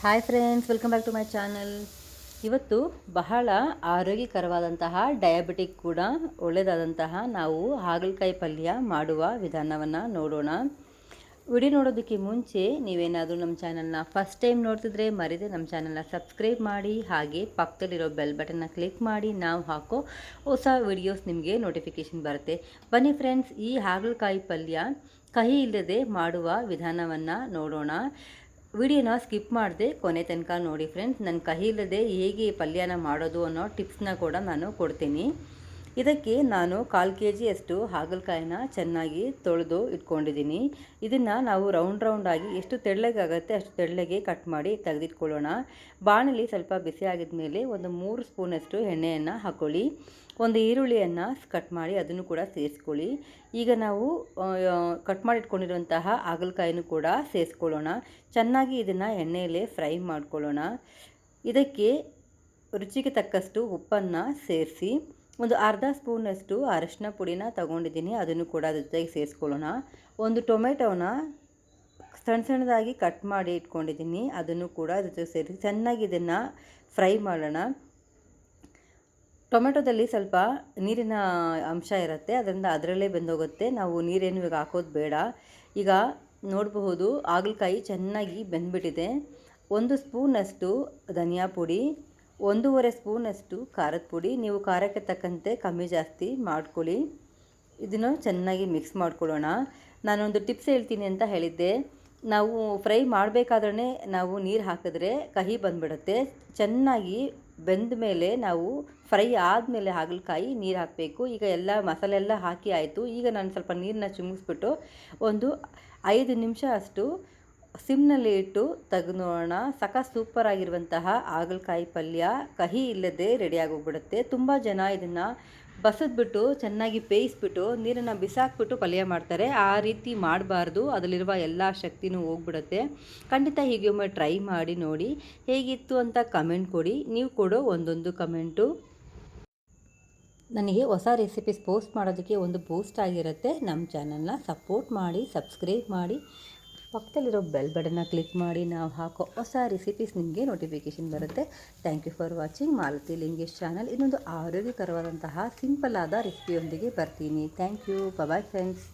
Hi friends, welcome back to my channel. ಇವತ್ತು ಬಹಳ ಆರೋಗ್ಯಕರವಾದಂತಹ diabetic ಕೂಡ ಒಳ್ಳೆಯದಾದಂತಹ ನಾವು ಹಾಗಲಕಾಯಿ ಪಲ್ಯ ಮಾಡುವ ವಿಧಾನವನ್ನು ನೋಡೋಣ. ವಿಡಿಯೋ ನೋಡೋದಕ್ಕೆ ಮುಂಚೆ ನೀವೇನಾದರೂ ನಮ್ಮ ಚಾನಲ್ನ ಫಸ್ಟ್ ಟೈಮ್ ನೋಡ್ತಿದ್ರೆ ಮರಿದೆ ನಮ್ಮ ಚಾನಲ್ನ ಸಬ್ಸ್ಕ್ರೈಬ್ ಮಾಡಿ, ಹಾಗೆ ಪಕ್ಕದಲ್ಲಿರೋ ಬೆಲ್ ಬಟನ್ನ ಕ್ಲಿಕ್ ಮಾಡಿ. ನಾವು ಹಾಕೋ ಹೊಸ ವಿಡಿಯೋಸ್ ನಿಮಗೆ ನೋಟಿಫಿಕೇಷನ್ ಬರುತ್ತೆ. ಬನ್ನಿ ಫ್ರೆಂಡ್ಸ್, ಈ ಹಾಗಲಕಾಯಿ ಪಲ್ಯ ಕಹಿ ಇಲ್ಲದೆ ಮಾಡುವ ವಿಧಾನವನ್ನು ನೋಡೋಣ. ವಿಡಿಯೋನ ಸ್ಕಿಪ್ ಮಾಡದೆ ಕೊನೆ ತನಕ ನೋಡಿ ಫ್ರೆಂಡ್ಸ್. ನನ್ನ ಕಹಿ ಇಲ್ಲದೆ ಹೇಗೆ ಪಲ್ಯನ ಮಾಡೋದು ಅನ್ನೋ ಟಿಪ್ಸ್ನ ಕೂಡ ನಾನು ಕೊಡ್ತೀನಿ. ಇದಕ್ಕೆ ನಾನು 1/4 kg ಅಷ್ಟು ಹಾಗಲಕಾಯಿನ ಚೆನ್ನಾಗಿ ತೊಳೆದು ಇಟ್ಕೊಂಡಿದ್ದೀನಿ. ಇದನ್ನು ನಾವು ರೌಂಡಾಗಿ ಎಷ್ಟು ತೆಳ್ಳಗಾಗುತ್ತೆ ಅಷ್ಟು ತೆಳ್ಳಗೆ ಕಟ್ ಮಾಡಿ ತೆಗೆದಿಟ್ಕೊಳ್ಳೋಣ. ಬಾಣಲಿ ಸ್ವಲ್ಪ ಬಿಸಿ ಆಗಿದ ಮೇಲೆ ಒಂದು 3 ಸ್ಪೂನಷ್ಟು ಎಣ್ಣೆಯನ್ನು ಹಾಕ್ಕೊಳ್ಳಿ. ಒಂದು ಈರುಳ್ಳಿಯನ್ನು ಕಟ್ ಮಾಡಿ ಅದನ್ನು ಕೂಡ ಸೇರಿಸ್ಕೊಳ್ಳಿ. ಈಗ ನಾವು ಕಟ್ ಮಾಡಿಟ್ಕೊಂಡಿರುವಂತಹ ಹಾಗಲಕಾಯಿನೂ ಕೂಡ ಸೇರಿಸ್ಕೊಳ್ಳೋಣ. ಚೆನ್ನಾಗಿ ಇದನ್ನು ಎಣ್ಣೆಯಲ್ಲೇ ಫ್ರೈ ಮಾಡ್ಕೊಳ್ಳೋಣ. ಇದಕ್ಕೆ ರುಚಿಗೆ ತಕ್ಕಷ್ಟು ಉಪ್ಪನ್ನು ಸೇರಿಸಿ ಒಂದು ಅರ್ಧ ಸ್ಪೂನಷ್ಟು ಅರಶಿನ ಪುಡಿನ ತಗೊಂಡಿದ್ದೀನಿ, ಅದನ್ನು ಕೂಡ ಅದ್ರ ಜೊತೆಗೆ ಸೇರಿಸ್ಕೊಳ್ಳೋಣ. ಒಂದು ಟೊಮೆಟೊನ ಸಣ್ಣದಾಗಿ ಕಟ್ ಮಾಡಿ ಇಟ್ಕೊಂಡಿದ್ದೀನಿ, ಅದನ್ನು ಕೂಡ ಅದ್ರ ಜೊತೆಗೆ ಸೇರಿಸಿ ಚೆನ್ನಾಗಿ ಇದನ್ನು ಫ್ರೈ ಮಾಡೋಣ. ಟೊಮೆಟೊದಲ್ಲಿ ಸ್ವಲ್ಪ ನೀರಿನ ಅಂಶ ಇರುತ್ತೆ, ಅದರಿಂದ ಅದರಲ್ಲೇ ಬೆಂದೋಗುತ್ತೆ. ನಾವು ನೀರೇನು ಇವಾಗ ಹಾಕೋದು ಬೇಡ. ಈಗ ನೋಡಬಹುದು ಹಾಗಲಕಾಯಿ ಚೆನ್ನಾಗಿ ಬೆಂದ್ಬಿಟ್ಟಿದೆ. 1 ಸ್ಪೂನಷ್ಟು ಧನಿಯಾ ಪುಡಿ, 1.5 ಸ್ಪೂನಷ್ಟು ಖಾರದ ಪುಡಿ. ನೀವು ಖಾರಕ್ಕೆ ತಕ್ಕಂತೆ ಕಮ್ಮಿ ಜಾಸ್ತಿ ಮಾಡ್ಕೊಳ್ಳಿ. ಇದನ್ನು ಚೆನ್ನಾಗಿ ಮಿಕ್ಸ್ ಮಾಡ್ಕೊಳ್ಳೋಣ. ನಾನೊಂದು ಟಿಪ್ಸ್ ಹೇಳ್ತೀನಿ ಅಂತ ಹೇಳಿದ್ದೆ. ನಾವು ಫ್ರೈ ಮಾಡಬೇಕಾದ್ರೆ ನಾವು ನೀರು ಹಾಕಿದ್ರೆ ಕಹಿ ಬಂದುಬಿಡುತ್ತೆ. ಚೆನ್ನಾಗಿ ಬೆಂದ ಮೇಲೆ ನಾವು ಫ್ರೈ ಆದಮೇಲೆ ಹಾಗಲಕಾಯಿ ನೀರು ಹಾಕಬೇಕು. ಈಗ ಎಲ್ಲ ಮಸಾಲೆ ಎಲ್ಲ ಹಾಕಿ ಆಯಿತು. ಈಗ ನಾನು ಸ್ವಲ್ಪ ನೀರನ್ನ ಚಿಮುಕಿಸ್ಬಿಟ್ಟು ಒಂದು 5 ನಿಮಿಷ ಅಷ್ಟು ಸಿಮ್ನಲ್ಲಿ ಇಟ್ಟು ತೆಗೆದು ನೋಡೋಣ. ಸೂಪರ್ ಆಗಿರುವಂತಹ ಹಾಗಲಕಾಯಿ ಪಲ್ಯ ಕಹಿ ಇಲ್ಲದೆ ರೆಡಿಯಾಗೋಗ್ಬಿಡುತ್ತೆ. ತುಂಬ ಜನ ಇದನ್ನು ಬಸಿದ್ಬಿಟ್ಟು ಚೆನ್ನಾಗಿ ಬೇಯಿಸ್ಬಿಟ್ಟು ನೀರನ್ನು ಬಿಸಾಕ್ಬಿಟ್ಟು ಪಲ್ಯ ಮಾಡ್ತಾರೆ. ಆ ರೀತಿ ಮಾಡಬಾರ್ದು, ಅದರಲ್ಲಿರುವ ಎಲ್ಲ ಶಕ್ತಿನೂ ಹೋಗ್ಬಿಡುತ್ತೆ. ಖಂಡಿತ ಹೀಗೆ ಒಮ್ಮೆ ಟ್ರೈ ಮಾಡಿ ನೋಡಿ, ಹೇಗಿತ್ತು ಅಂತ ಕಮೆಂಟ್ ಕೊಡಿ. ನೀವು ಕೊಡೋ ಒಂದೊಂದು ಕಮೆಂಟು ನನಗೆ ಹೊಸ ರೆಸಿಪೀಸ್ ಪೋಸ್ಟ್ ಮಾಡೋದಕ್ಕೆ ಒಂದು ಬೂಸ್ಟ್ ಆಗಿರುತ್ತೆ. ನಮ್ಮ ಚಾನಲ್ನ ಸಪೋರ್ಟ್ ಮಾಡಿ, ಸಬ್ಸ್ಕ್ರೈಬ್ ಮಾಡಿ, ಪಕ್ಕದಲ್ಲಿರೋ ಬೆಲ್ ಬಟನ್ನ ಕ್ಲಿಕ್ ಮಾಡಿ. ನಾವು ಹಾಕೋ ಹೊಸ ರೆಸಿಪೀಸ್ ನಿಮಗೆ ನೋಟಿಫಿಕೇಷನ್ ಬರುತ್ತೆ. Thank you for watching Malathi Lingesh channel. ಇನ್ನೊಂದು ಆರೋಗ್ಯಕರವಾದಂತಹ ಸಿಂಪಲ್ ಆದ ರೆಸಿಪಿಯೊಂದಿಗೆ ಬರ್ತೀನಿ. Thank you. Bye friends.